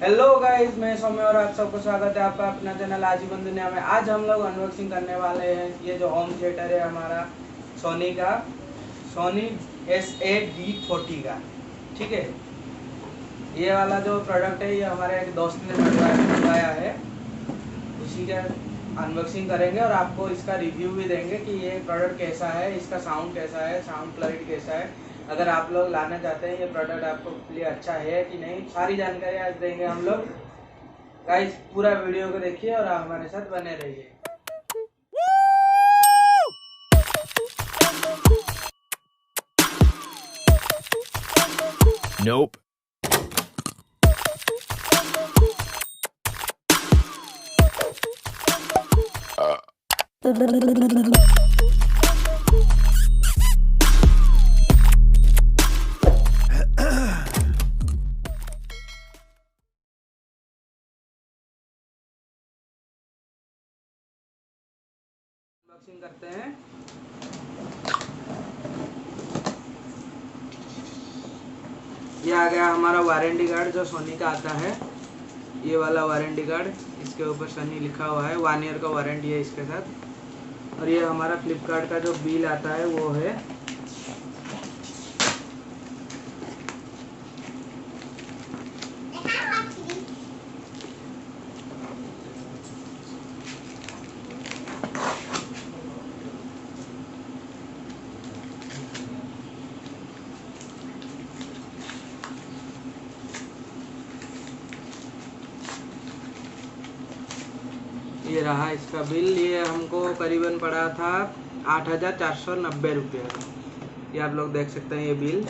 Hello guys, मैं सौम्य और आप सबको स्वागत है आपका अपना चैनल आजीवन दुनिया में। आज हम लोग अनबॉक्सिंग करने वाले हैं ये जो होम थिएटर है हमारा सोनी का, सोनी SA-D40 का। ठीक है, ये वाला जो प्रोडक्ट है ये हमारे एक दोस्त ने मंगवाया है, उसी का अनबॉक्सिंग करेंगे और आपको इसका रिव्यू भी देंगे कि ये प्रोडक्ट कैसा है, इसका साउंड कैसा है, साउंड क्लैरिटी कैसा है। अगर आप लोग लाना चाहते हैं ये प्रोडक्ट आपको लिए अच्छा है कि नहीं, सारी जानकारी आज देंगे हम लोग। गाइस पूरा वीडियो को देखिए और हमारे साथ बने रहिए। Nope. अनबॉक्सिंग करते हैं। ये आ गया हमारा वारंटी कार्ड जो सोनी का आता है, ये वाला वारंटी कार्ड। इसके ऊपर सोनी लिखा हुआ है, 1 ईयर का वारंटी है इसके साथ। और ये हमारा फ्लिपकार्ट का जो बिल आता है वो है। ये रहा इसका बिल। ये हमको करीबन पड़ा था 8,490 रुपये का। ये आप लोग देख सकते हैं ये बिल।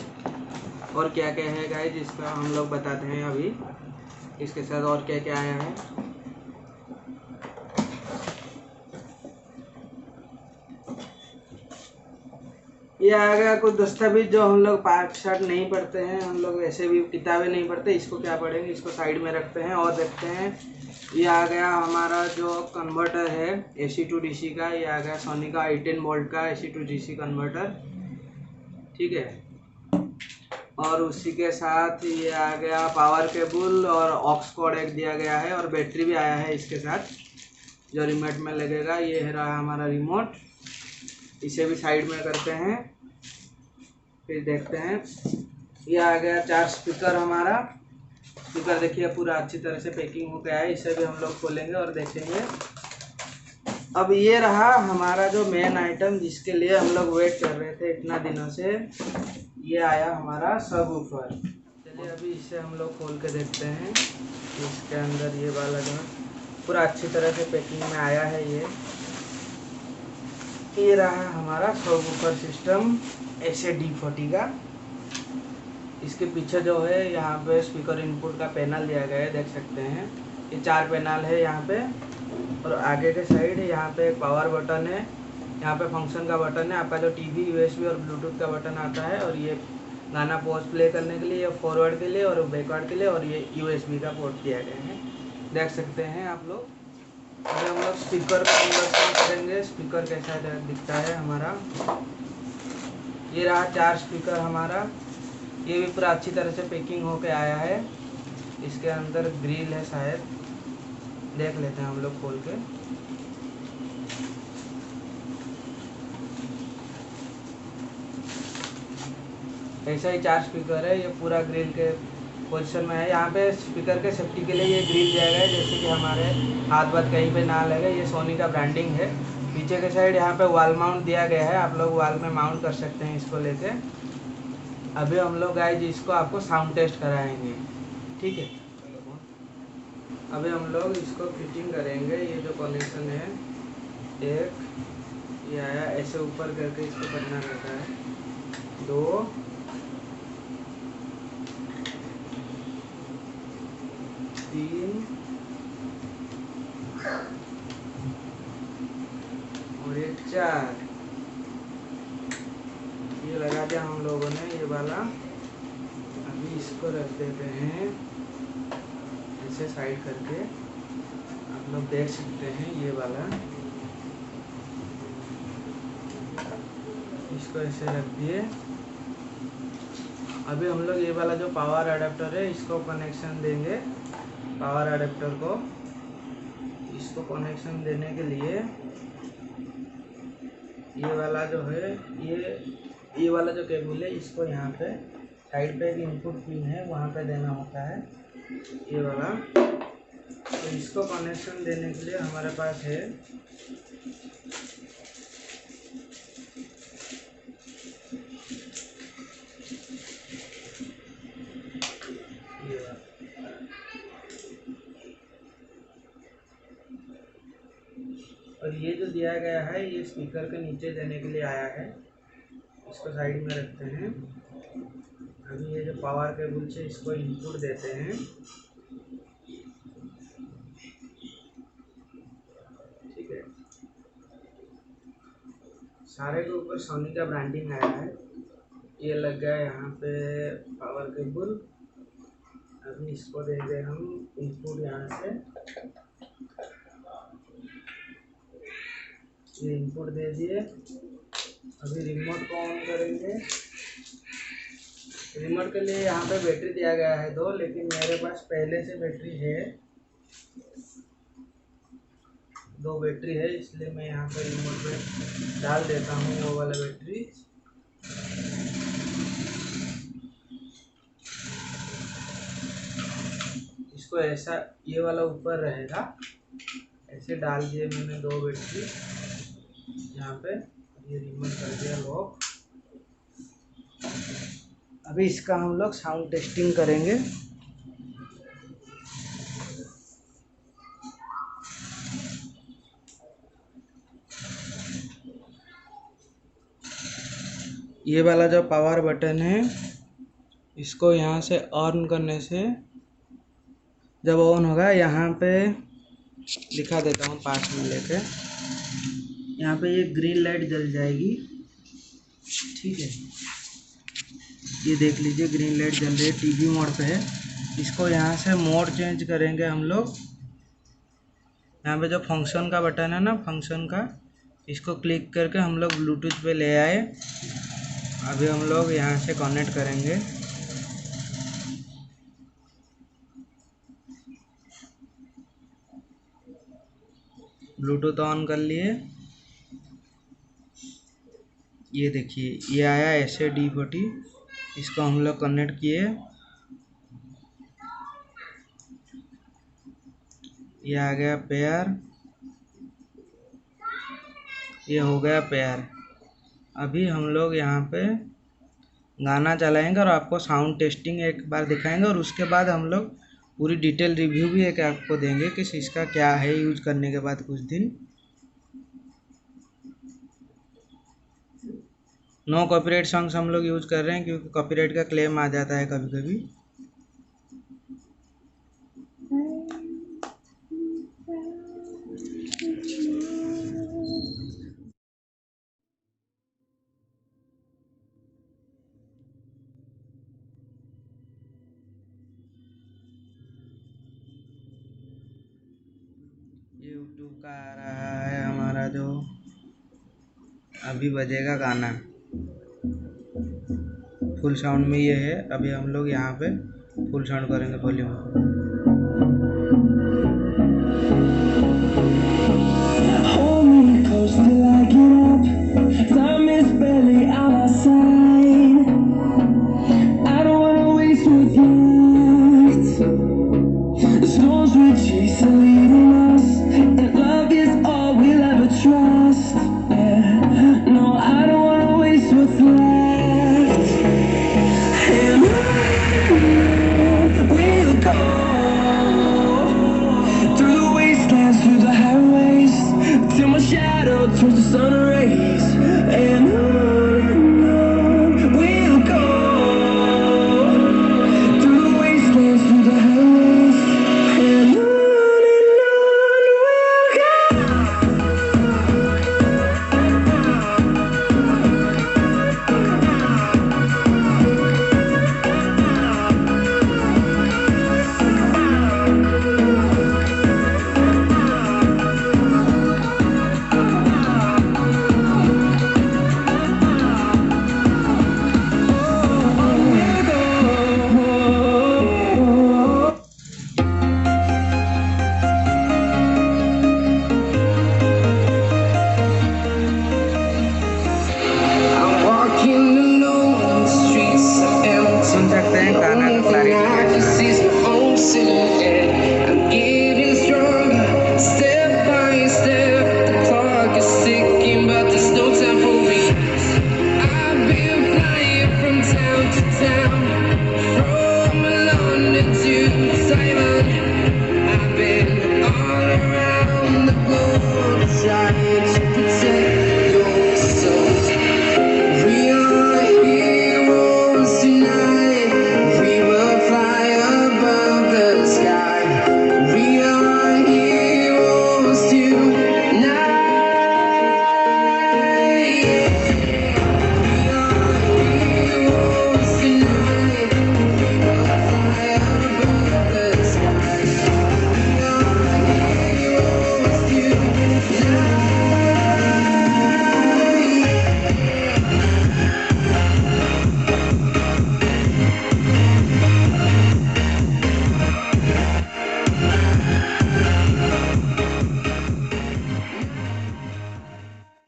और क्या क्या है गाइस इसका हम लोग बताते हैं अभी, इसके साथ और क्या क्या आया है। ये आ गया कुछ दस्तावेज जो हम लोग पाठ शार्ट नहीं पढ़ते हैं, हम लोग वैसे भी किताबें नहीं पढ़ते, इसको क्या पढ़ेंगे, इसको साइड में रखते हैं और देखते हैं। ये आ गया हमारा जो कन्वर्टर है AC to DC का। ये आ गया सोनी का 18 वोल्ट का AC to DC कन्वर्टर। ठीक है, और उसी के साथ ये आ गया पावर केबल और ऑक्स कॉर्ड एक दिया गया है, और बैटरी भी आया है इसके साथ जो रिमोट में लगेगा। ये है रहा हमारा रिमोट, इसे भी साइड में करते हैं। फिर देखते हैं, ये आ गया 4 स्पीकर। हमारा स्पीकर देखिए पूरा अच्छी तरह से पैकिंग हो गया है, इसे भी हम लोग खोलेंगे और देखेंगे। अब ये रहा हमारा जो मेन आइटम जिसके लिए हम लोग वेट कर रहे थे इतना दिनों से। ये आया हमारा सबवूफर। चलिए अभी इसे हम लोग खोल के देखते हैं। इसके अंदर ये वाला जो पूरा अच्छी तरह से पैकिंग में आया है। ये रहा हमारा सबवूफर सिस्टम SA-D40 का। इसके पीछे जो है यहाँ पे स्पीकर इनपुट का पैनल दिया गया है, देख सकते हैं। ये 4 पैनल है यहाँ पे, और आगे के साइड यहाँ पे एक पावर बटन है, यहाँ पे फंक्शन का बटन है, आपका जो TV USB और ब्लूटूथ का बटन आता है, और ये गाना पॉज प्ले करने के लिए, फॉरवर्ड के लिए और बैकवर्ड के लिए, और ये USB का पोर्ट दिया गया है, देख सकते हैं आप लोग। अभी हम लोग स्पीकर का अनबॉक्सिंग करेंगे, स्पीकर कैसा दिखता है हमारा। ये रहा 4 स्पीकर हमारा। ये भी पूरा अच्छी तरह से पैकिंग होके आया है। इसके अंदर ग्रिल है शायद, देख लेते हैं हम लोग खोल के। ऐसा ही 4 स्पीकर है, ये पूरा ग्रिल के पोजीशन में है। यहाँ पे स्पीकर के सेफ्टी के लिए ये ग्रिल दिया गया है, जैसे कि हमारे हाथ बात कहीं पे ना लगे। ये सोनी का ब्रांडिंग है। पीछे के साइड यहाँ पे वॉल माउंट दिया गया है, आप लोग वॉल में माउंट कर सकते हैं इसको लेके। अभी हम लोग गाइस इसको आपको साउंड टेस्ट कराएंगे, ठीक है। अभी हम लोग इसको फिटिंग करेंगे। ये जो कनेक्शन है, एक ये आया, ऐसे ऊपर करके इसको करना रहता है। 2, 3 और ये 4। ये लगा दिया हम लोगों ने ये वाला। अभी इसको रख देते हैं ऐसे साइड करके, आप लोग देख सकते हैं ये वाला। इसको ऐसे रख दिए। अभी हम लोग ये वाला जो पावर अडेप्टर है इसको कनेक्शन देंगे। पावर अडेप्टर को इसको कनेक्शन देने के लिए ये वाला जो है ये वाला जो केबल है इसको यहाँ पे साइड पे एक इनपुट पिन है वहाँ पे देना होता है ये वाला। तो इसको कनेक्शन देने के लिए हमारे पास है ये वाला। और ये जो दिया गया है ये स्पीकर के नीचे देने के लिए आया है। इसको साइड में रखते हैं। अभी ये जो पावर केबल से इसको इनपुट देते हैं। ठीक है, सारे के ऊपर सोनी का ब्रांडिंग आया है। ये लग गया यहाँ पे पावर केबल। अभी इसको देंगे हम इनपुट यहाँ से। ये इनपुट दे दिए। अभी रिमोट को ऑन करेंगे। रिमोट के लिए यहाँ पे बैटरी दिया गया है 2, लेकिन मेरे पास पहले से बैटरी है 2 बैटरी है, इसलिए मैं यहाँ पे रिमोट पे डाल देता हूँ वो वाला बैटरी। इसको ऐसा ये वाला ऊपर रहेगा, ऐसे डाल दिए मैंने 2 बैटरी यहाँ पे। ये रिमोट कर दिया लॉक। अभी इसका हम लोग साउंड टेस्टिंग करेंगे। ये वाला जो पावर बटन है इसको यहाँ से ऑन करने से जब ऑन होगा यहाँ पे दिखा देता हूँ पास में लेके। यहाँ पे ये ग्रीन लाइट जल जाएगी। ठीक है, ये देख लीजिए ग्रीन लाइट जल रही है, टीवी मोड पे है। इसको यहाँ से मोड चेंज करेंगे हम लोग। यहाँ पे जो फंक्शन का बटन है ना, फंक्शन का, इसको क्लिक करके हम लोग ब्लूटूथ पे ले आए। अभी हम लोग यहाँ से कनेक्ट करेंगे। ब्लूटूथ ऑन कर लिए। ये देखिए ये आया SA-D40, इसको हम लोग कनेक्ट किए। ये आ गया पेयर, ये हो गया पेयर। अभी हम लोग यहाँ पे गाना चलाएंगे और आपको साउंड टेस्टिंग एक बार दिखाएंगे, और उसके बाद हम लोग पूरी डिटेल रिव्यू भी एक आपको देंगे कि इसका क्या है यूज करने के बाद कुछ दिन। नो कॉपीराइट सॉन्ग्स हम लोग यूज कर रहे हैं क्योंकि कॉपीराइट का क्लेम आ जाता है कभी कभी। यूट्यूब का आ रहा है हमारा जो अभी बजेगा गाना, फुल साउंड में ये है। अभी हम लोग यहाँ पे फुल साउंड करेंगे वॉल्यूम। We'll go.